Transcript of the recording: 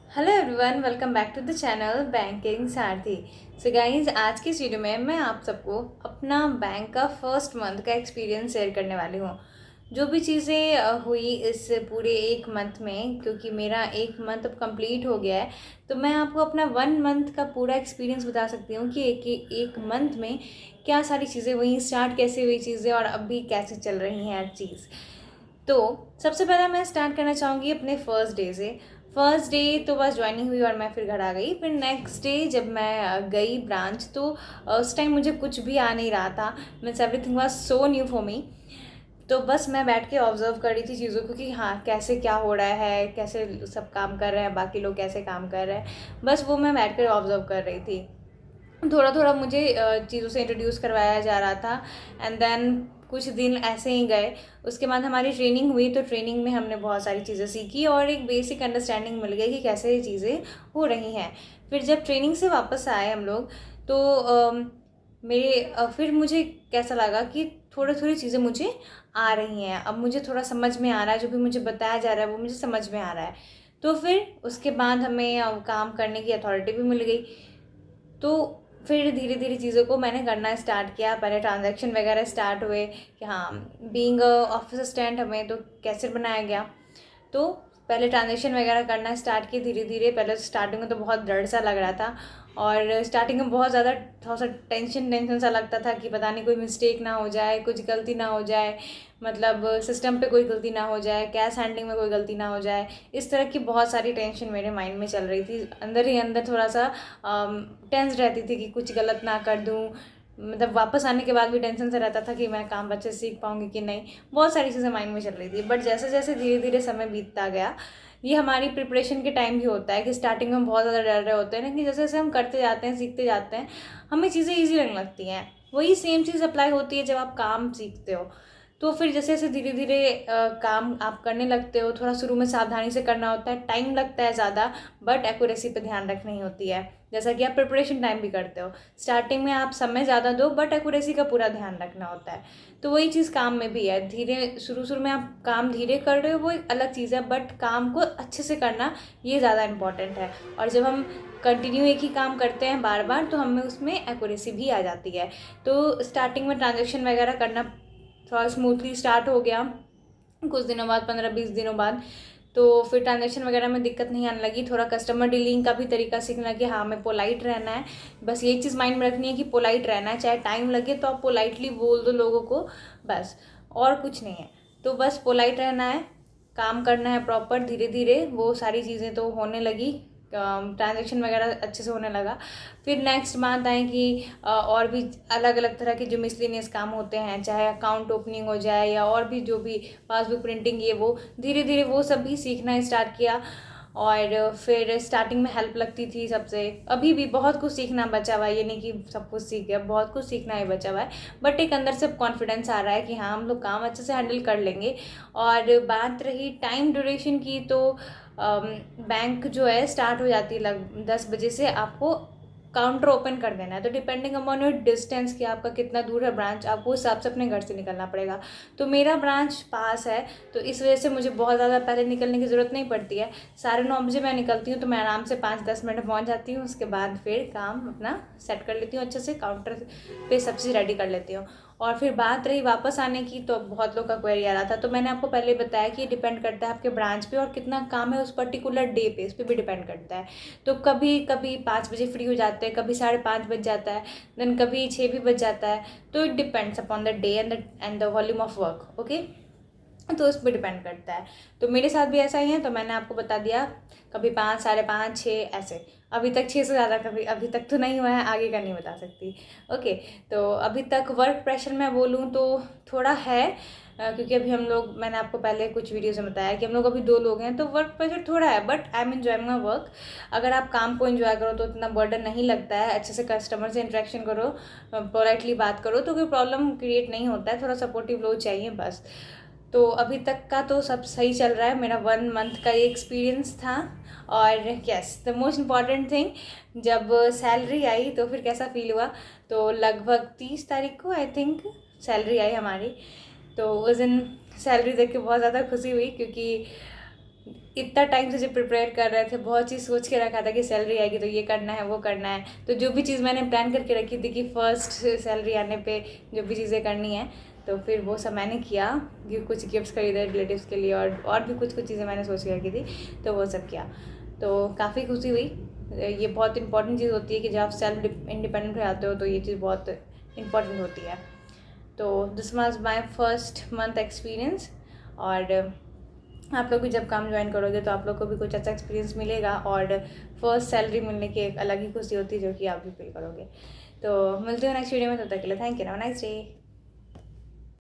Hello everyone, welcome back to the channel banking Sarathi. So guys, आज की इस video में मैं आप सबको अपना बैंक का फर्स्ट मंथ का एक्सपीरियंस शेयर करने वाली हूँ। जो भी चीज़ें हुई इस पूरे एक मंथ में, क्योंकि मेरा एक मंथ अब कंप्लीट हो गया है, तो मैं आपको अपना 1 मंथ का पूरा एक्सपीरियंस बता सकती हूँ कि एक मंथ में क्या सारी चीज़ें हुई, स्टार्ट कैसे हुई चीज़ें और अभी कैसे चल रही हैं हर चीज़। तो सबसे पहले मैं स्टार्ट करना चाहूँगी अपने फर्स्ट डे से। फर्स्ट डे तो बस ज्वाइनिंग हुई और मैं फिर घर आ गई। फिर नेक्स्ट डे जब मैं गई ब्रांच, तो उस टाइम मुझे कुछ भी आ नहीं रहा था। Means everything was so new for me. तो बस मैं बैठ के ऑब्जर्व कर रही थी चीज़ों को कि हाँ, कैसे क्या हो रहा है, कैसे सब काम कर रहे हैं, बाकी लोग कैसे काम कर रहे हैं। बस वो मैं बैठ कर ऑब्जर्व कर रही थी। थोड़ा थोड़ा मुझे चीज़ों से इंट्रोड्यूस करवाया जा रहा था। एंड देन कुछ दिन ऐसे ही गए। उसके बाद हमारी ट्रेनिंग हुई, तो ट्रेनिंग में हमने बहुत सारी चीज़ें सीखी और एक बेसिक अंडरस्टैंडिंग मिल गई कि कैसे ये चीज़ें हो रही हैं। फिर जब ट्रेनिंग से वापस आए हम लोग, तो फिर मुझे कैसा लगा कि थोड़ी थोड़ी चीज़ें मुझे आ रही हैं। अब मुझे थोड़ा समझ में आ रहा है, जो भी मुझे बताया जा रहा है वो मुझे समझ में आ रहा है। तो फिर उसके बाद हमें काम करने की अथॉरिटी भी मिल गई। तो फिर धीरे धीरे चीज़ों को मैंने करना स्टार्ट किया। पहले ट्रांजैक्शन वगैरह स्टार्ट हुए कि हाँ, बीइंग ऑफिस असिस्टेंट हमें तो कैसे बनाया गया। तो पहले ट्रांजेक्शन वगैरह करना स्टार्ट किए धीरे धीरे। पहले स्टार्टिंग में तो बहुत डर सा लग रहा था, और स्टार्टिंग में बहुत ज़्यादा थोड़ा सा टेंशन सा लगता था कि पता नहीं कोई मिस्टेक ना हो जाए, कुछ गलती ना हो जाए, मतलब सिस्टम पे कोई गलती ना हो जाए, कैश हैंडलिंग में कोई गलती ना हो जाए। इस तरह की बहुत सारी टेंशन मेरे माइंड में चल रही थी। अंदर ही अंदर थोड़ा सा टेंस रहती थी कि कुछ गलत ना कर दूँ। मतलब वापस आने के बाद भी टेंशन से रहता था कि मैं काम अच्छे से सीख पाऊँगी कि नहीं। बहुत सारी चीज़ें माइंड में चल रही थी। बट जैसे जैसे धीरे धीरे समय बीतता गया, ये हमारी प्रिपरेशन के टाइम भी होता है कि स्टार्टिंग में हम बहुत ज़्यादा डर रहे होते हैं, लेकिन जैसे जैसे हम करते जाते हैं, सीखते जाते हैं, हमें चीज़ें ईजी लगने लगती हैं। वही सेम चीज़ अप्लाई होती है जब आप काम सीखते हो। तो फिर जैसे जैसे धीरे धीरे काम आप करने लगते हो, थोड़ा शुरू में सावधानी से करना होता है, टाइम लगता है ज़्यादा, बट एक्यूरेसी पे ध्यान रखनी होती है। जैसा कि आप प्रिपरेशन टाइम भी करते हो, स्टार्टिंग में आप समय ज़्यादा दो, बट एक्यूरेसी का पूरा ध्यान रखना होता है। तो वही चीज़ काम में भी है। धीरे शुरू शुरू में आप काम धीरे कर रहे हो वो एक अलग चीज़ है, बट काम को अच्छे से करना ये ज़्यादा इम्पॉर्टेंट है। और जब हम कंटिन्यू एक ही काम करते हैं बार बार, तो हमें उसमें एक्यूरेसी भी आ जाती है। तो स्टार्टिंग में ट्रांजेक्शन वगैरह करना थोड़ा स्मूथली स्टार्ट हो गया। कुछ दिनों बाद, 15-20 दिनों बाद, तो फिर ट्रांजेक्शन वगैरह में दिक्कत नहीं आने लगी। थोड़ा कस्टमर डीलिंग का भी तरीका सीखना कि हाँ, हमें पोलाइट रहना है। बस ये चीज़ माइंड में रखनी है कि पोलाइट रहना है, चाहे टाइम लगे तो आप पोलाइटली बोल दो लोगों को, बस, और कुछ नहीं है। तो बस पोलाइट रहना है, काम करना है प्रॉपर। धीरे धीरे वो सारी चीज़ें तो होने लगी, ट्रांजेक्शन वगैरह अच्छे से होने लगा। फिर नेक्स्ट बात आई कि और भी अलग अलग तरह के जो मिसलिनियस काम होते हैं, चाहे अकाउंट ओपनिंग हो जाए या और भी जो भी पासबुक प्रिंटिंग, ये वो धीरे धीरे वो सब भी सीखना स्टार्ट किया। और फिर स्टार्टिंग में हेल्प लगती थी सबसे। अभी भी बहुत कुछ सीखना बचा हुआ है, ये नहीं कि सब कुछ सीख गया, बहुत कुछ सीखना ही बचा हुआ है। बट एक अंदर से कॉन्फिडेंस आ रहा है कि हाँ, हम लोग काम अच्छे से हैंडल कर लेंगे। और बात रही टाइम ड्यूरेशन की, तो बैंक जो है स्टार्ट हो जाती है लग 10 बजे से। आपको काउंटर ओपन कर देना है, तो डिपेंडिंग अपॉन योर डिस्टेंस कि आपका कितना दूर है ब्रांच, आपको उस हिसाब से अपने घर से निकलना पड़ेगा। तो मेरा ब्रांच पास है, तो इस वजह से मुझे बहुत ज़्यादा पहले निकलने की ज़रूरत नहीं पड़ती है। 9:30 बजे मैं निकलती हूँ, तो मैं आराम से 5-10 मिनट में पहुँच जाती हूँ। उसके बाद फिर काम अपना सेट कर लेती हूँ, अच्छे से काउंटर पे सब चीज़ रेडी कर लेती हूँ। और फिर बात रही वापस आने की, तो बहुत लोग का क्वेरी आ रहा था। तो मैंने आपको पहले बताया कि डिपेंड करता है आपके ब्रांच पे और कितना काम है उस पर्टिकुलर डे पे, इस पर भी डिपेंड करता है। तो कभी कभी 5 बजे फ्री हो जाते हैं, कभी 5:30 बज जाता है, देन कभी 6 भी बज जाता है। तो it depends upon the day and the volume of work. Okay, तो उस पर डिपेंड करता है। तो मेरे साथ भी ऐसा ही है, तो मैंने आपको बता दिया। कभी 5, 5:30, 6 ऐसे। अभी तक 6 से ज़्यादा कभी अभी तक तो नहीं हुआ है, आगे का नहीं बता सकती। ओके, तो अभी तक वर्क प्रेशर मैं बोलूँ तो थोड़ा है, क्योंकि अभी हम लोग, मैंने आपको पहले कुछ वीडियोज़ में बताया कि हम लोग अभी 2 लोग हैं, तो वर्क प्रेशर थोड़ा है, but I am enjoying my work. अगर आप काम को एंजॉय करो तो इतना बर्डन नहीं लगता है। अच्छे से कस्टमर से इंटरेक्शन करो, पोलाइटली बात करो, तो कोई प्रॉब्लम क्रिएट नहीं होता है। थोड़ा सपोर्टिव लोग चाहिए बस। तो अभी तक का तो सब सही चल रहा है। मेरा 1 मंथ का ये एक्सपीरियंस था। और yes, the most important thing, जब सैलरी आई तो फिर कैसा फील हुआ। तो लगभग 30 तारीख को आई थिंक सैलरी आई हमारी। तो उस दिन सैलरी देख के बहुत ज़्यादा खुशी हुई, क्योंकि इतना टाइम से जब प्रिपेयर कर रहे थे, बहुत चीज़ सोच के रखा था कि सैलरी आएगी तो ये करना है वो करना है, तो जो भी चीज़ मैंने प्लान करके रखी थी कि फर्स्ट सैलरी आने पे जो भी चीज़ें करनी है, तो फिर वो सब मैंने किया। कुछ गिफ्ट्स खरीदे रिलेटिव्स के लिए, और भी कुछ चीज़ें मैंने सोच के रखी थी, तो वो सब किया। तो काफ़ी खुशी हुई। ये बहुत इंपॉर्टेंट चीज़ होती है कि जब आप सेल्फ इंडिपेंडेंट हो जाते हो तो ये चीज़ बहुत इंपॉर्टेंट होती है। तो this was my first month experience. और आप लोग भी जब काम ज्वाइन करोगे तो आप लोग को भी कुछ अच्छा एक्सपीरियंस मिलेगा, और फर्स्ट सैलरी मिलने की एक अलग ही खुशी होती है जो कि आप भी फील करोगे। तो मिलते हो नेक्स्ट वीडियो में, तब तक के लिए thank you, have a nice day.